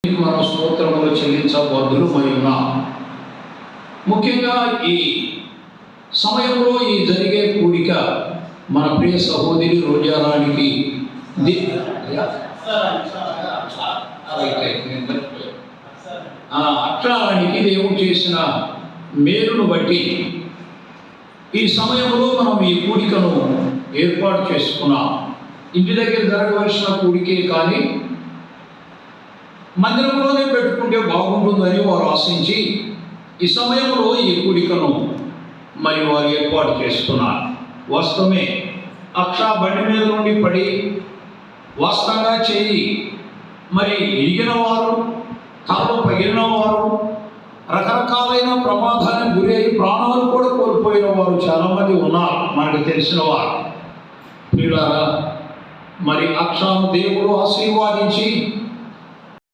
మనం స్తోత్రములు చెల్లించబద్దులమై ఉన్నాం. ముఖ్యంగా ఈ సమయంలో ఈ జరిగే కూడిక మన ప్రియ సహోదరి రోజారానికి అక్షరానికి దేవుడు చేసిన మేలును బట్టి ఈ సమయంలో మనం ఈ కూడికను ఏర్పాటు చేసుకున్నాం. ఇంటి దగ్గర జరగవలసిన కూడికే కానీ మందిరంలోనే పెట్టుకుంటే బాగుంటుందని వారు ఆశించి ఈ సమయంలో ఈ కూడికను మరి వారు ఏర్పాటు చేసుకున్నారు. వాస్తవమే, అక్ష బండి మీద నుండి పడి వాస్తవంగా చేయి మరి ఇరిగిన వారు, తలలో పగిలిన వారు, రకరకాలైన ప్రమాదానికి గురి అయి ప్రాణాలు కూడా కోల్పోయిన వారు చాలామంది ఉన్నారు మనకు తెలిసిన వారు. ప్రియులారా, మరి అక్షను దేవుడు ఆశీర్వాదించి